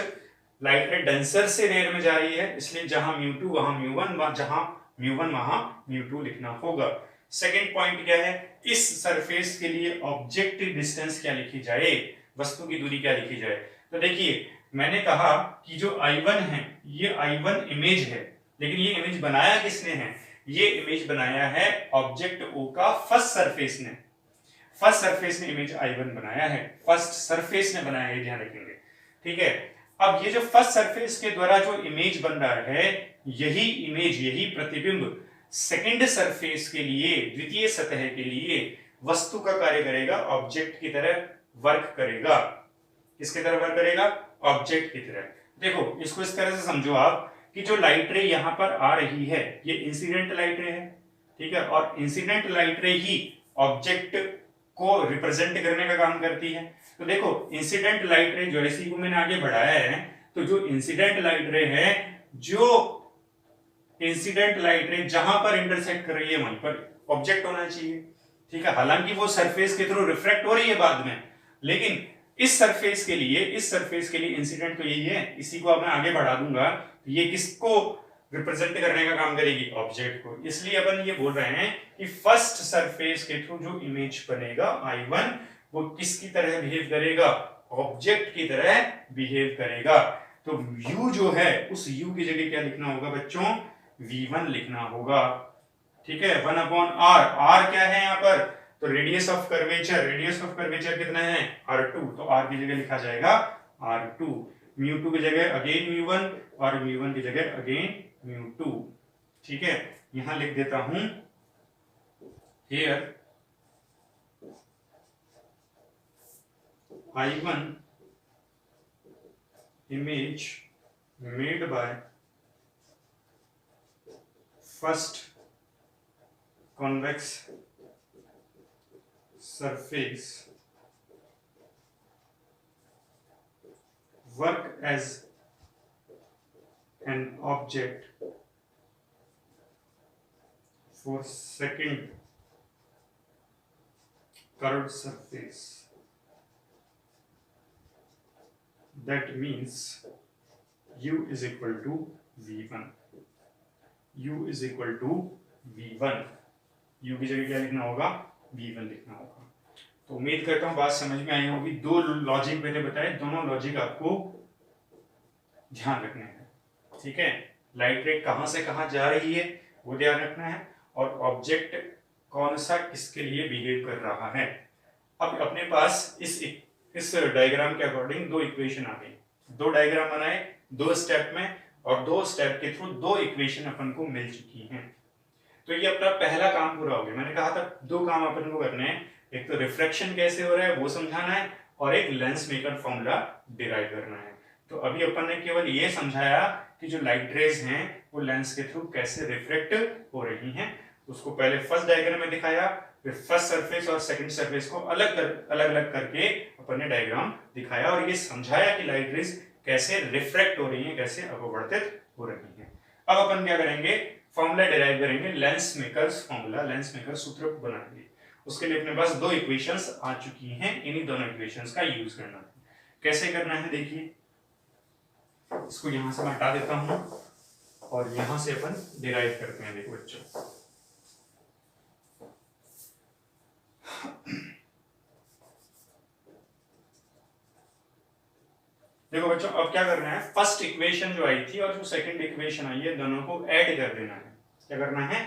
लाइट रे डेंसर से रेयर में जा रही है, इसलिए जहां μ2 वहां μ1, जहां μ1 वहां μ2 लिखना होगा। सेकंड पॉइंट क्या है, इस सरफेस के लिए ऑब्जेक्टिव डिस्टेंस क्या लिखी जाए, वस्तु की दूरी क्या लिखी जाए। तो देखिए मैंने कहा कि जो I1 है ये I1 इमेज है, लेकिन ये इमेज बनाया किसने है, ये इमेज बनाया है ऑब्जेक्ट O का फर्स्ट सरफेस ने। फर्स्ट सरफेस ने इमेज I1 बनाया है, फर्स्ट सरफेस ने बनाया है, ध्यान रखेंगे, ठीक है। अब ये जो फर्स्ट सरफेस के द्वारा जो इमेज बन रहा है, यही इमेज, यही प्रतिबिंब सेकंड सरफेस के लिए, द्वितीय सतह के लिए वस्तु का कार्य करेगा, ऑब्जेक्ट की तरह वर्क करेगा। किसकी तरह वर्क करेगा, ऑब्जेक्ट की तरह। देखो इसको इस तरह से समझो आप कि जो लाइट रे यहां पर आ रही है ये इंसिडेंट लाइट रे है, ठीक है, और इंसिडेंट लाइट रे ही ऑब्जेक्ट को रिप्रेजेंट करने का काम करती है। तो देखो इंसिडेंट लाइट रे जो इसी को मैंने आगे बढ़ाया है, तो जो इंसिडेंट लाइट रे है, जो इंसिडेंट लाइट रे जहां पर इंटरसेक्ट कर रही है वहीं पर ऑब्जेक्ट होना चाहिए, ठीक है। हालांकि वो सरफेस के थ्रू रिफ्लेक्ट हो रही है बाद में, लेकिन इस सरफेस के लिए इंसिडेंट तो यही है। इसी को अब मैं आगे बढ़ा दूंगा, ये किसको रिप्रेजेंट करने का काम करेगी, ऑब्जेक्ट को। इसलिए अपन ये बोल रहे हैं कि फर्स्ट सरफेस के थ्रू जो इमेज बनेगा I1, वो किसकी तरह बिहेव करेगा, ऑब्जेक्ट की तरह बिहेव करेगा। तो U जो है, उस U की जगह क्या लिखना होगा बच्चों, V1 लिखना होगा, ठीक है। 1/r, r क्या है यहाँ पर, तो रेडियस ऑफ कर्वेचर कितना है, r2, तो r की जगह लिखा जाएगा r2, μ2 की जगह अगेन μ1 और μ1 की जगह अगेन μ2, ठीक है। यहां लिख देता हूं here I1 image made by first convex surface work as an object for second curved surface. That means U is equal to V1. U is equal to V1. U की जगह क्या लिखना होगा, V1 लिखना होगा। तो उम्मीद करता हूं बात समझ में आई होगी। दो लॉजिक मैंने बताए, दोनों लॉजिक आपको ध्यान रखने हैं, ठीक है। लाइट रे कहां से कहां जा रही है वो ध्यान रखना है, और ऑब्जेक्ट कौन सा किसके लिए बिहेव कर रहा है। अब अपने पास इस डायग्राम के अकॉर्डिंग दो इक्वेशन आ गई, दो डायग्राम बनाए दो स्टेप में, और दो स्टेप के थ्रू दो इक्वेशन अपन को मिल चुकी हैं। तो ये अपना पहला काम पूरा हो गया। मैंने कहा था दो काम अपन को करने हैं, एक तो रिफ्लेक्शन कैसे हो रहा है वो समझाना है, और एक लेंस मेकर फॉर्मूला डिराइव करना है। तो अभी अपन ने केवल ये समझाया कि जो लाइट रेज हैं वो लेंस के थ्रू कैसे रिफ्लेक्ट हो रही हैं। उसको पहले फर्स्ट डायग्राम में दिखाया, फिर फर्स्ट सरफेस और सेकंड सरफेस को अलग अलग करके अपन ने डायग्राम दिखाया, और ये समझाया कि लाइट रेज कैसे रिफ्लेक्ट हो रही हैं, कैसे अपवर्तित हो रही हैं। अब अपन क्या करेंगे, फॉर्मूला डिराइव करेंगे, lens makers formula, lens maker सूत्र बनाएंगे। उसके लिए अपने पास दो इक्वेशंस आ चुकी हैं, इन्हीं दोनों इक्वेशंस का यूज करना है। कैसे करना है देखिए, इसको यहां से मैं हटा देता हूं और यहां से अपन डिराइव करते हैं। देखो बच्चों, देखो बच्चों अब क्या करना है, फर्स्ट इक्वेशन जो आई थी और जो सेकंड इक्वेशन आई है, दोनों को ऐड कर देना है। क्या करना है,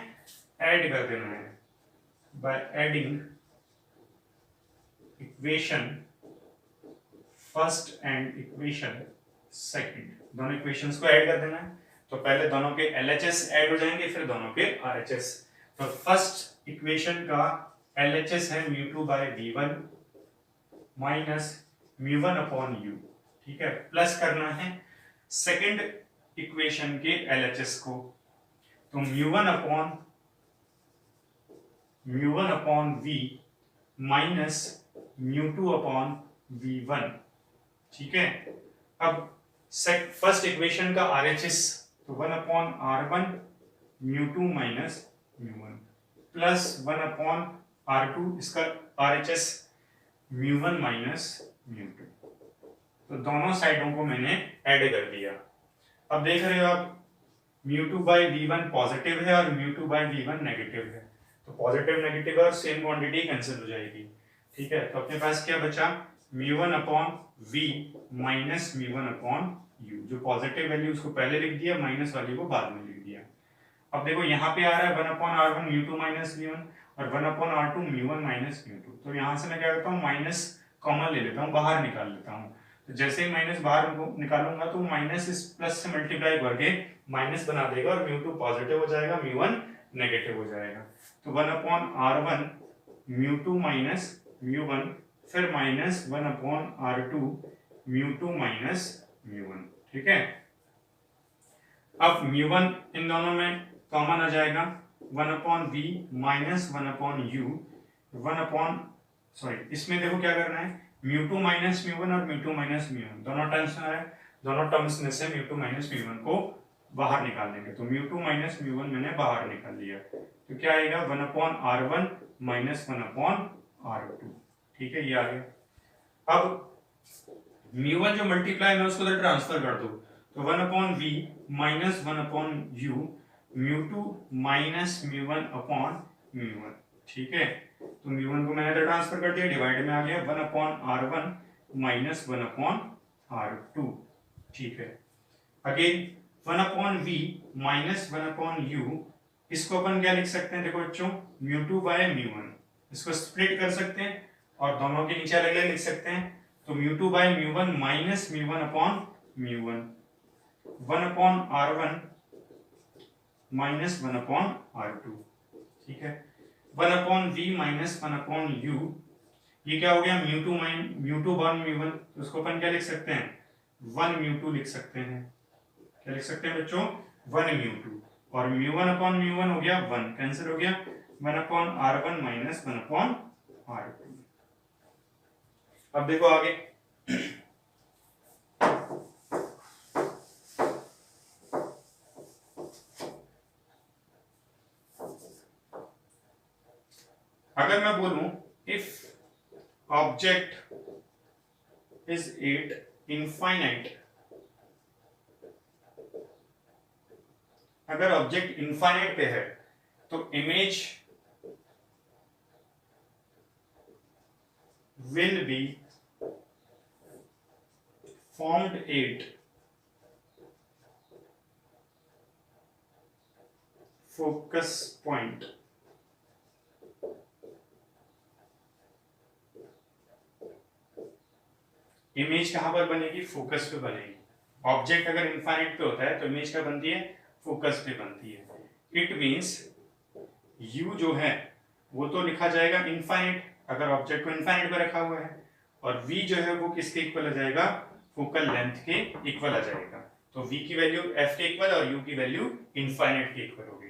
ऐड कर देना है। By adding equation first and equation second, दोनों इक्वेशंस को ऐड कर देना है। तो पहले दोनों के LHS ऐड हो जाएंगे, फिर दोनों के RHS। तो फर्स्ट इक्वेशन का LHS है μ2/v1 माइनस μ1/u, ठीक है, प्लस करना है सेकंड इक्वेशन के LHS को। तो μ1/v माइनस μ2/v1, ठीक है। अब फर्स्ट इक्वेशन का RHS, तो 1/r1 mu two minus mu one plus 1/r2 इसका RHS mu one minus mu two. तो दोनों साइडों को मैंने ऐड कर दिया। अब देख रहे हो आप mu two by V one positive है और mu two by V one negative है, तो पॉजिटिव नेगेटिव और सेम क्वांटिटी कैंसिल हो जाएगी। ठीक है, तो अपने पास क्या बचा, mu one upon V minus mu one upon U. जो पॉजिटिव वैल्यू उसको पहले लिख दिया, माइनस वाली को बाद में लिख दिया। अब देखो यहाँ पे आ रहा है 1/r1 mu two minus mu one और 1/r2 mu one minus mu two. तो यहाँ से मैं क्या करता हूँ, माइनस कॉमन ले लेता हूँ, बाहर निकाल लेता हूँ। तो जैसे ही माइनस बाहर निकालूंगा तो माइनस इस प्लस से मल्टीप्लाई करके माइनस बना देगा और म्यू टू पॉजिटिव हो जाएगा, म्यू वन नेगेटिव हो जाएगा। तो 1/r1 mu two minus mu one फिर minus 1/r2 mu two minus mu one. ठीक है, अब म्यू वन इन दोनों में कॉमन आ जाएगा, 1/v माइनस 1/u 1 इसमें देखो क्या करना है, mu two minus mu one और mu two minus mu one दोनों टर्म्स में है, दोनों टर्म्स में से mu two minus mu one को बाहर निकाल देंगे। तो mu two minus mu one मैंने बाहर निकाल लिया, तो क्या आएगा 1/r1 माइनस 1/r2। ठीक है, ये आ गया। अब म्यू वन जो मल्टीप्लाई में उसको तो ट्रांसफर कर दो, तो 1/v minus 1/u mu two minus mu one upon mu one. ठीक है, तो म्यू वन को मैंने तो ट्रांसफर कर दिया, डिवाइड में आ गया 1/r1 माइनस 1/r2। ठीक है, अगेन 1/v माइनस 1/u, इसको अपन क्या लिख सकते हैं, देखो बच्चों, mu two by mu one, इसको स्प्लिट कर सकते हैं और दोनों के नीचे अलग अलग लिख सकते हैं। तो mu to by mu one minus mu one upon mu one, 1/r1 minus 1/r2। ठीक है, 1/v माइनस 1/u, ये क्या हो गया, mu two one mu one, तो उसको अपन क्या लिख सकते हैं, 1 म्यू टू लिख सकते हैं। क्या लिख सकते हैं बच्चों, 1 म्यू टू, और mu one upon mu one हो गया 1, कैंसिल हो गया, 1/r1 माइनस 1/r2। अब देखो आगे, अगर मैं बोलूं if object is eight infinite, अगर ऑब्जेक्ट इनफाइनाइट पे है तो image will be formed at focus point. Image कहां पर बनेगी, फोकस पे बनेगी। ऑब्जेक्ट अगर इनफाइनाइट पे होता है तो इमेज क्या बनती है, फोकस पे बनती है। इट मींस यू जो है वो तो लिखा जाएगा इनफाइनाइट, अगर ऑब्जेक्ट को इनफाइनाइट पे रखा हुआ है, और वी जो है वो किसके इक्वल आ जाएगा, फोकल लेंथ के इक्वल आ जाएगा। तो वी की वैल्यू एफ के इक्वल और यू की वैल्यू इनफाइनाइट के इक्वल होगी।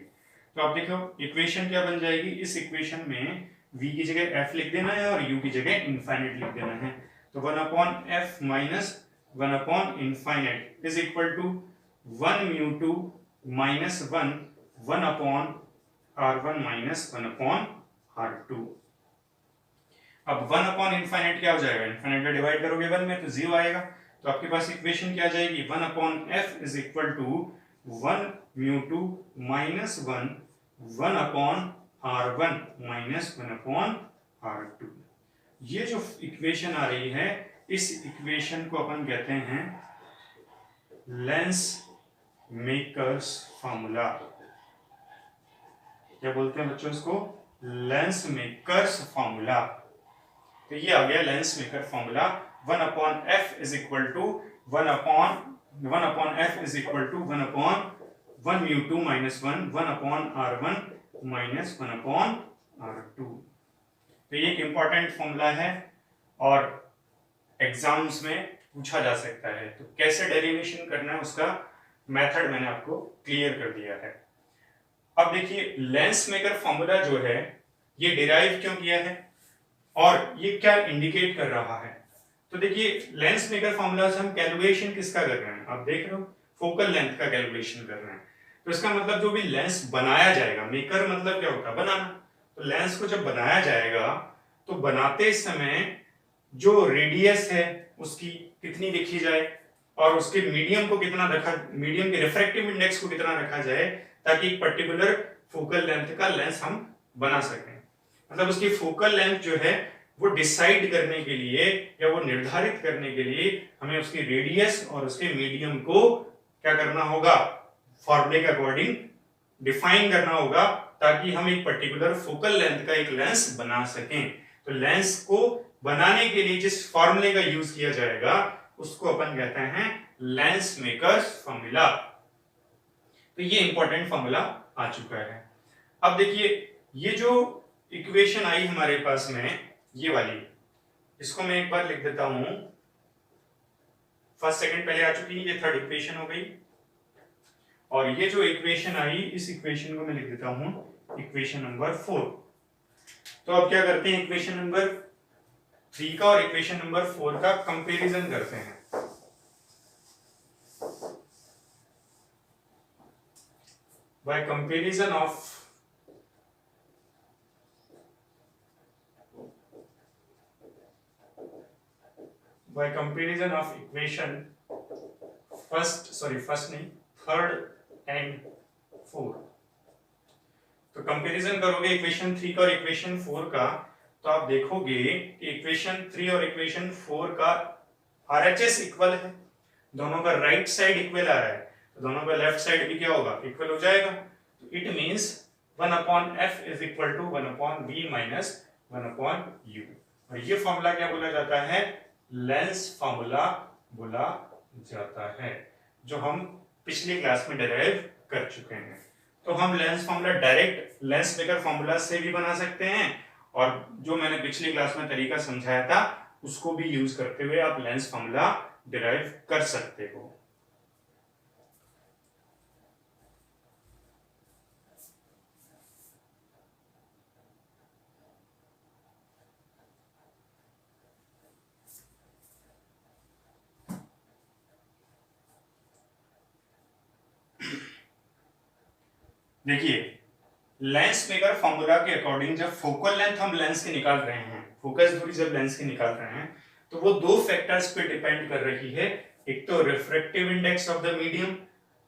तो आप देखो इक्वेशन क्या बन जाएगी, इस इक्वेशन में वी की जगह एफ लिख देना है और यू की जगह इनफाइनाइट लिख देना है। तो 1/f minus 1/infinite is equal to 1 mu two minus 1/r1 minus 1/r2। अब 1/infinite क्या हो जाएगा, इनफाइनाइट का डिवाइड करोगे 1 में तो 0 आएगा। तो आपके पास इक्वेशन क्या आ जाएगी, 1/f is equal to 1 mu two minus 1/r1 minus 1/r2। ये जो इक्वेशन आ रही है, इस इक्वेशन को अपन कहते हैं लेंस मेकर्स फॉर्मूला। क्या बोलते हैं बच्चों इसको, लेंस मेकर्स फॉर्मूला। तो ये आ गया lens maker formula, 1/f is equal to 1/f is equal to 1/1 mu two minus 1/r1 minus 1/r2। तो ये एक इंपॉर्टेंट फॉर्मूला है और एग्जाम्स में पूछा जा सकता है। तो कैसे डेरिवेशन करना है उसका मेथड मैंने आपको क्लियर कर दिया है। अब देखिए लेंस मेकर फॉर्मूला जो है ये डिराइव क्यों किया है और ये क्या इंडिकेट कर रहा है। तो देखिए लेंस मेकर फॉर्मूला से हम कैलकुलेशन किसका कर रहे हैं, आप देख रहे हो फोकल लेंथ का कैलकुलेशन कर रहे हैं। तो इसका मतलब जो भी लेंस बनाया जाएगा, मेकर मतलब क्या होता है, बनाना। तो लेंस को जब बनाया जाएगा तो बनाते समय जो रेडियस है उसकी कितनी लिखी जाए और उसके मीडियम को कितना रखा, मीडियम के रिफ्रैक्टिव इंडेक्स को कितना रखा जाए ताकि एक पर्टिकुलर फोकल लेंथ का लेंस हम बना सकें। मतलब उसकी फोकल लेंथ जो है वो डिसाइड करने के लिए या वो निर्धारित करने के लिए हमें उसकी रेडियस और उसके मीडियम को क्या करना होगा, फॉर्मूले के अकॉर्डिंग डिफाइन करना होगा ताकि हम एक पर्टिकुलर फोकल लेंथ का एक लेंस बना सकें। तो लेंस को बनाने के लिए जिस फॉर्मूले का यूज किया जाएगा उसको अपन कहते हैं लेंस मेकर्स फॉर्मूला। तो ये इंपॉर्टेंट फॉर्मूला आ चुका है। अब देखिए ये जो इक्वेशन आई हमारे पास में, ये वाली, इसको मैं एक बार लिख देता हूं। फर्स्ट सेकंड पहले आ चुकी है, ये थर्ड इक्वेशन हो गई। और ये जो इक्वेशन आई, इस इक्वेशन को मैं लिख देता हूं इक्वेशन नंबर 4। तो अब क्या करते हैं, इक्वेशन नंबर 3 का और इक्वेशन नंबर 4 का कंपैरिजन करते हैं। Bye comparison of equation third and fourth. तो कंपैरिजन करोगे इक्वेशन 3 का और इक्वेशन 4 का, तो आप देखोगे कि इक्वेशन 3 और इक्वेशन 4 का RHS इक्वल है, दोनों का राइट साइड इक्वल आ रहा है, तो दोनों का लेफ्ट साइड भी क्या होगा, इक्वल हो जाएगा। तो it means 1/f is equal to 1/v minus 1/u। और ये फॉर्मूला क्या बोला जाता है, लेंस फॉर्मूला बोला जाता है, जो हम पिछली क्लास में डिराइव कर चुके हैं। तो हम lens formula direct lens maker formula से भी बना सकते हैं, और जो मैंने पिछली क्लास में तरीका समझाया था उसको भी यूज करते हुए आप लेंस फॉर्मूला डिराइव कर सकते हो। देखिए लेंस मेकर फॉर्मूला के अकॉर्डिंग जब फोकल लेंथ हम लेंस की निकाल रहे हैं, फोकस दूरी जब लेंस की निकाल रहे हैं, तो वो दो फैक्टर्स पे डिपेंड कर रही है। एक तो refractive index of the medium,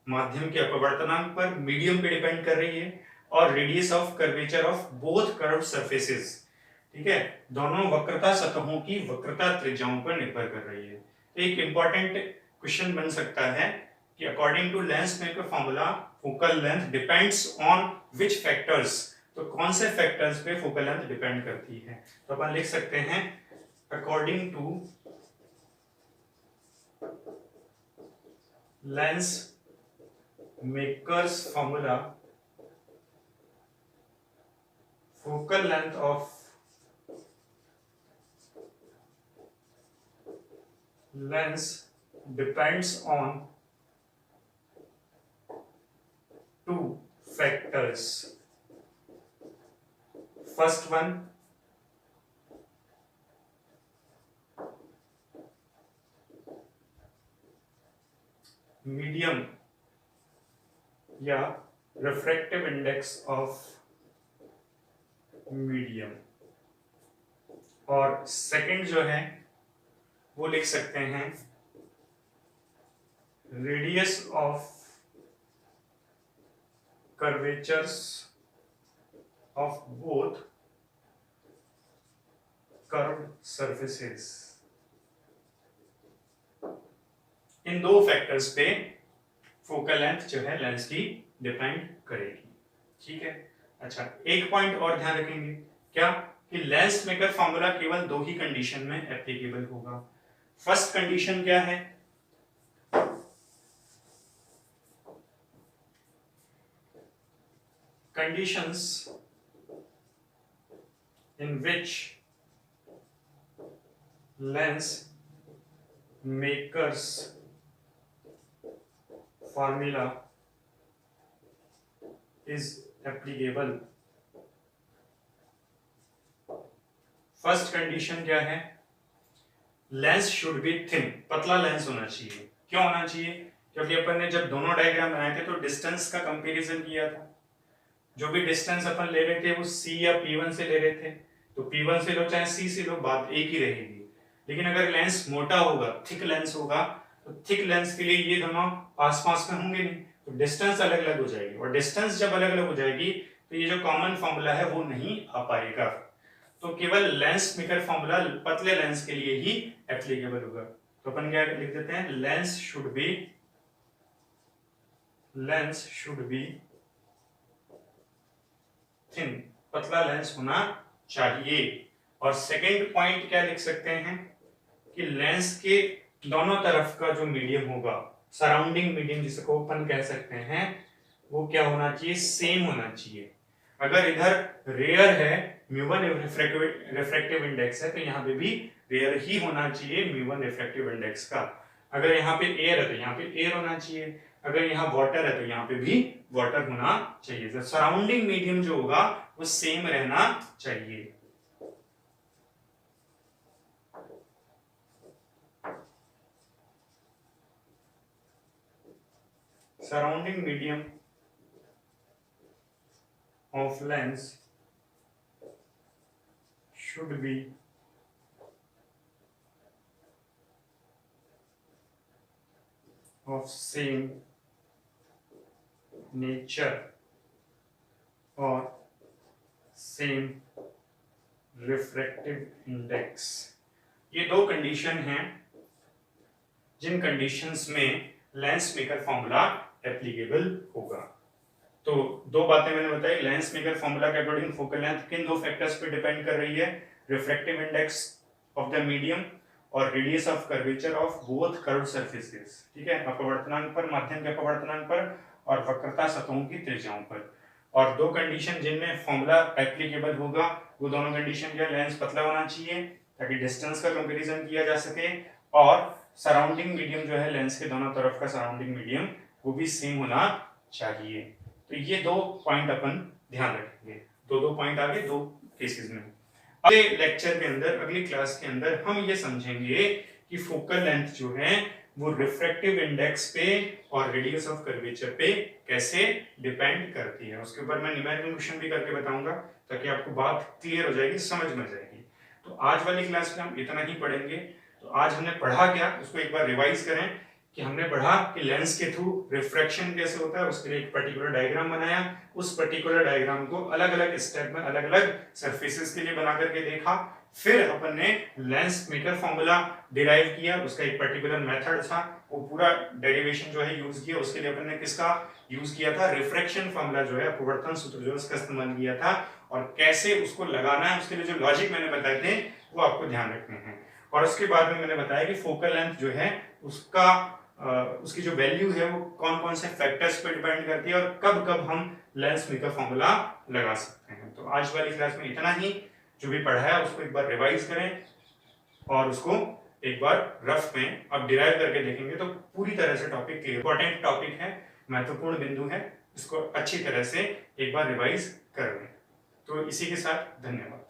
माध्यम के अपवर्तनांक पर मीडियम पे डिपेंड कर रही है, और radius of curvature of both curved surfaces. ठीक है, दोनों वक्रता सतहों की वक्रता त्रिज्याओं पर निर्भर कर रही है। तो एक इंपॉर्टेंट क्वेश्चन बन सकता है कि according to lens maker formula focal length depends on which factors, तो कौन से फैक्टर्स पे फोकल लेंथ डिपेंड करती है। तो अपन लिख सकते हैं according to lens makers formula focal length of lens depends on two factors. First one, medium या refractive index of medium, और second जो है वो लिख सकते हैं radius of curvatures of both curved surfaces। इन दो फैक्टर्स पे फोकल लेंथ जो है लेंस की डिपेंड करेगी। ठीक है, अच्छा एक पॉइंट और ध्यान रखेंगे, क्या कि लेंस मेकर फॉर्मूला केवल दो ही कंडीशन में एप्लीकेबल होगा। फर्स्ट कंडीशन क्या है, conditions in which lens makers formula is applicable। First condition क्या है, लेंस शुड बी थिन, पतला लेंस होना चाहिए। क्यों होना चाहिए, क्योंकि अपन ने जब दोनों डायग्राम बनाए थे तो डिस्टेंस का कंपैरिजन किया था। जो भी डिस्टेंस अपन ले रहे थे वो c या p1 से ले रहे थे, तो p1 से लो चाहे c से लो, बात एक ही रहेगी। लेकिन अगर लेंस मोटा होगा, थिक लेंस होगा, तो थिक लेंस के लिए ये दोनों पास पास में होंगे नहीं, तो डिस्टेंस अलग अलग हो जाएगी, और डिस्टेंस जब अलग अलग हो जाएगी तो ये जो कॉमन फॉर्मूला है वो नहीं आ पाएगा। तो केवल लेंस मेकर फॉर्मूला पतले लेंस के लिए ही एप्लीकेबल होगा। तो अपन क्या लिख देते हैं, लेंस शुड बी थिन, पतला लेंस होना चाहिए। और सेकंड पॉइंट क्या लिख सकते हैं कि लेंस के दोनों तरफ का जो मीडियम होगा, सराउंडिंग मीडियम जिसको अपन कह सकते हैं, वो क्या होना चाहिए, सेम होना चाहिए। अगर इधर रेयर है, म्यू1 रिफ्रैक्टिव इंडेक्स है, तो यहाँ पे भी रेयर ही होना चाहिए म्यू1 रिफ्रैक्टिव इंडेक्स का। अगर यहाँ पे एयर है तो यहाँ पे एयर होना चाहिए, अगर यहाँ वाटर है तो यहाँ पे भी वाटर होना चाहिए। तो सराउंडिंग मीडियम जो होगा वो सेम रहना चाहिए। Surrounding medium of lens should be of same nature or same refractive index। ये दो कंडीशन हैं जिन कंडीशंस में लेंस मेकर फॉर्मूला एप्लीकेबल होगा। तो दो बातें मैंने बताई, लेंस मेकर फॉर्मूला के अकॉर्डिंग फोकल लेंथ किन दो फैक्टर्स पे डिपेंड कर रही है, refractive index of the medium और radius of curvature of both curved surfaces. ठीक है, अपवर्तनांक पर, माध्यम के अपवर्तनांक पर और वक्रता सतहों की त्रिज्याओं पर। और दो कंडीशन जिनमें फॉर्मूला एप्लीकेबल होगा वो दोनों कंडीशन क्या, लेंस पतला होना चाहिए ताकि डिस्टेंस का कंपैरिजन किया जा सके, और सराउंडिंग मीडियम जो है लेंस के दोनों तरफ का सराउंडिंग मीडियम वो भी सेम होना चाहिए। तो ये दो पॉइंट अपन ध्यान रखेंगे, दो पॉइंट आगे दो केसेस में। अगले लेक्चर के अंदर, अगली क्लास के अंदर हम ये समझेंगे कि फोकल लेंथ जो है वो रिफ्रैक्टिव इंडेक्स पे और रेडियस ऑफ कर्वेचर पे कैसे डिपेंड करती है। उसके ऊपर मैं न्यूमेरिकल क्वेश्चन भी करके बताऊंगा ताकि आपको बात क्लियर हो जाएगी, समझ में जाएगी। तो आज वाली क्लास में हम इतना ही पढ़ेंगे। तो आज हमने पढ़ा क्या, उसको एक बार रिवाइज करें कि हमने पढ़ा कि लेंस के थ्रू रिफ्रैक्शन कैसे होता है, उसके लिए एक पर्टिकुलर डायग्राम बनाया, उस पर्टिकुलर डायग्राम को अलग अलग स्टेप में अलग अलग सरफेसेस के लिए बना करके देखा, फिर अपन ने लेंस मेकर फॉर्मूला डिराइव किया, उसका एक पर्टिकुलर मेथड था, वो पूरा डेरिवेशन जो है यूज किया। उसके लिए अपन ने किसका यूज किया था, रिफ्रैक्शन फॉर्मूला जो है, अपवर्तन सूत्र जो है उसका इस्तेमाल किया था, और कैसे उसको लगाना है उसके लिए जो लॉजिक मैंने बताए थे वो आपको ध्यान रखने हैं। और उसके बाद में मैंने बताया कि फोकल लेंथ जो है उसका उसकी जो वैल्यू है वो कौन कौन से फैक्टर्स पे डिपेंड करती है और कब कब हम लेंस मेकर फॉर्मूला लगा सकते हैं। तो आज वाली क्लास में इतना ही, जो भी पढ़ा है उसको एक बार रिवाइज करें और उसको एक बार रफ में अब डिराइव करके देखेंगे तो पूरी तरह से टॉपिक क्लियर, इंपॉर्टेंट टॉपिक है, महत्वपूर्ण बिंदु है, इसको अच्छी तरह से एक बार रिवाइज कर लें। तो इसी के साथ धन्यवाद।